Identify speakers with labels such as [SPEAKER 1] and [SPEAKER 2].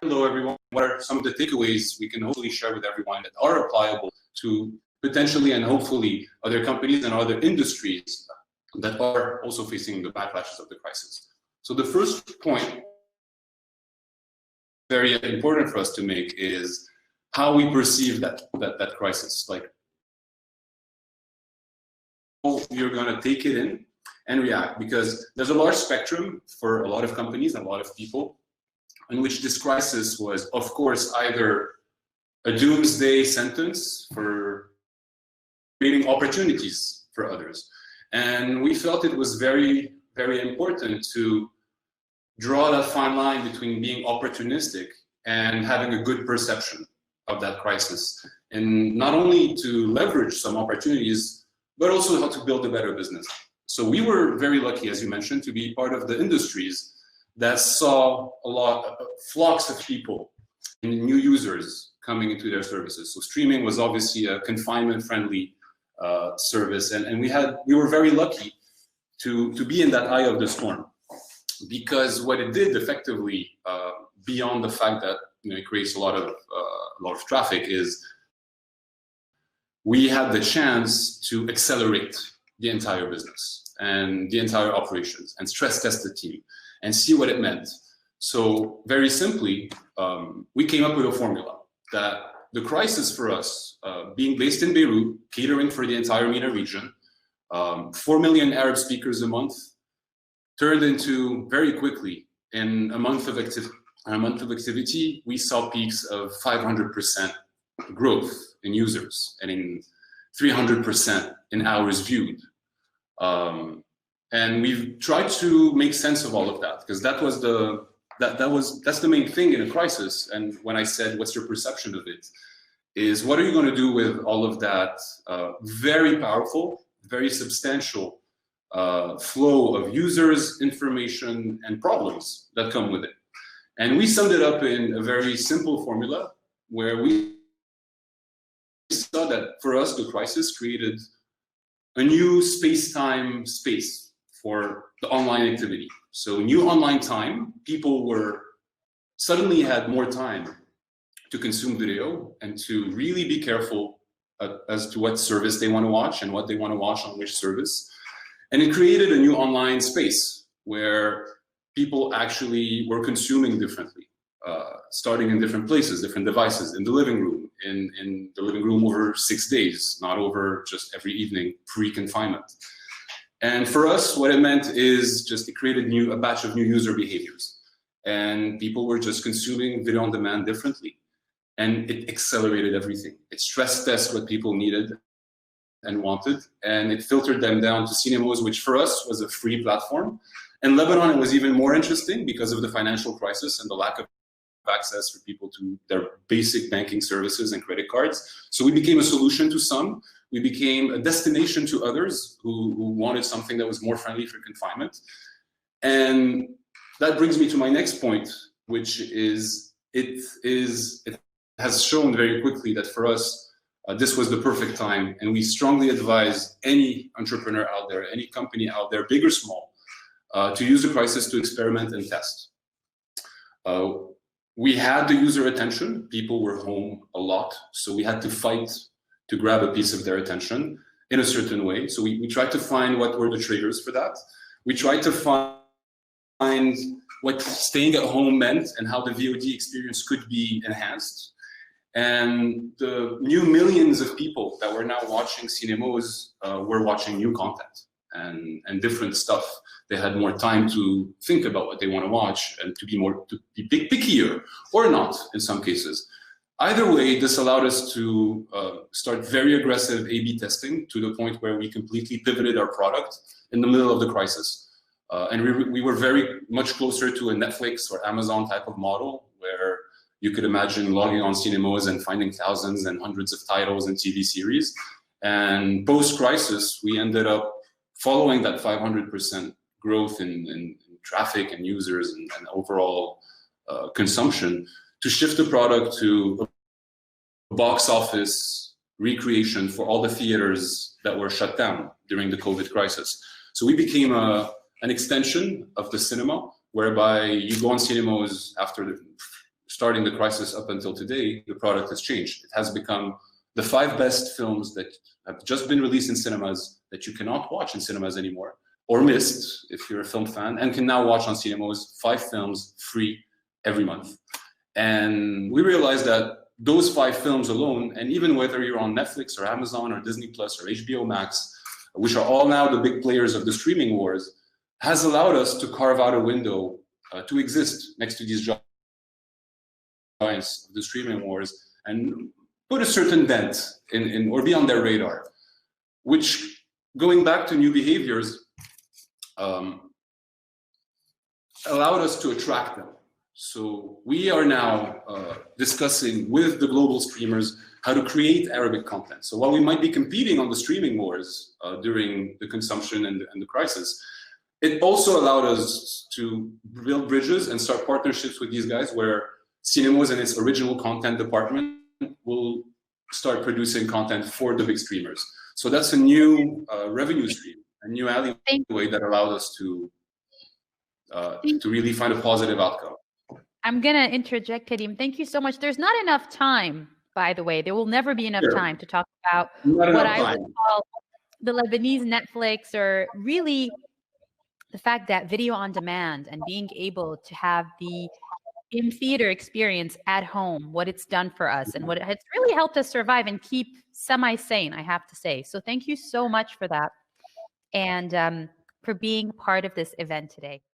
[SPEAKER 1] hello everyone, what are some of the takeaways we can hopefully share with everyone that are applicable to potentially and hopefully other companies and other industries that are also facing the backlashes of the crisis. So the first point, very important for us to make, is how we perceive that crisis. Like, how you're going to take it in and react, because there's a large spectrum for a lot of companies and a lot of people in which this crisis was, of course, either a doomsday sentence for creating opportunities for others. And we felt it was very, very important to draw that fine line between being opportunistic and having a good perception of that crisis, and not only to leverage some opportunities, but also how to build a better business. So we were very lucky, as you mentioned, to be part of the industries that saw a lot of flocks of people and new users coming into their services. So streaming was obviously a confinement-friendly service, and we were very lucky to be in that eye of the storm, because what it did effectively, beyond the fact that it creates a lot of traffic, is we had the chance to accelerate the entire business and the entire operations and stress test the team and see what it meant. So very simply, we came up with a formula that the crisis for us, being based in Beirut, catering for the entire MENA region, 4 million Arab speakers a month, turned into, very quickly, in a month of activity, we saw peaks of 500% growth in users and in 300% in hours viewed. And we've tried to make sense of all of that, because that's the main thing in a crisis. And when I said, what's your perception of it, is what are you going to do with all of that very powerful, very substantial flow of users, information, and problems that come with it. And we summed it up in a very simple formula where we saw that for us, the crisis created a new space-time space for the online activity. So new online time, people suddenly had more time to consume video and to really be careful as to what service they want to watch and what they want to watch on which service. And it created a new online space where people actually were consuming differently, starting in different places, different devices, in the living room, in the living room over 6 days, not over just every evening pre-confinement. And for us, what it meant is just it created a batch of new user behaviors. And people were just consuming video on demand differently. And it accelerated everything. It stress tested what people needed and wanted, and it filtered them down to Cinemoz, which for us was a free platform. In Lebanon, it was even more interesting because of the financial crisis and the lack of access for people to their basic banking services and credit cards. So we became a solution to some. We became a destination to others who wanted something that was more friendly for confinement. And that brings me to my next point, which is it has shown very quickly that for us, this was the perfect time, and we strongly advise any entrepreneur out there, any company out there, big or small, to use the crisis to experiment and test. We had the user attention. People were home a lot, so we had to fight to grab a piece of their attention in a certain way. So we tried to find what were the triggers for that. We tried to find what staying at home meant and how the VOD experience could be enhanced. And the new millions of people that were now watching Cinemoz were watching new content and different stuff. They had more time to think about what they want to watch and to be pickier, or not in some cases. Either way, this allowed us to start very aggressive A/B testing to the point where we completely pivoted our product in the middle of the crisis. And we were very much closer to a Netflix or Amazon type of model, where you could imagine logging on Cinemoz and finding thousands and hundreds of titles and TV series. And post-crisis, we ended up following that 500% growth in traffic and users and overall consumption to shift the product to a box office recreation for all the theaters that were shut down during the COVID crisis. So we became an extension of the cinema, whereby you go on Cinemoz after starting the crisis up until today, the product has changed. It has become the 5 best films that have just been released in cinemas that you cannot watch in cinemas anymore, or missed if you're a film fan, and can now watch on Cinemoz 5 films free every month. And we realized that those 5 films alone, and even whether you're on Netflix or Amazon or Disney Plus or HBO Max, which are all now the big players of the streaming wars, has allowed us to carve out a window to exist next to these giants of the streaming wars and put a certain dent in or be on their radar, which, going back to new behaviors, allowed us to attract them. So we are now discussing with the global streamers how to create Arabic content. So while we might be competing on the streaming wars during the consumption and the crisis, it also allowed us to build bridges and start partnerships with these guys where Cinemoz and its original content department will start producing content for the big streamers. So that's a new revenue stream, a new alleyway that allowed us to really find a positive outcome.
[SPEAKER 2] I'm going to interject, Karim. Thank you so much. There's not enough time, by the way. There will never be enough time to talk about what I would call the Lebanese Netflix, or really the fact that video on demand and being able to have the in-theater experience at home, what it's done for us and what it's really helped us survive and keep semi-sane, I have to say. So thank you so much for that and for being part of this event today.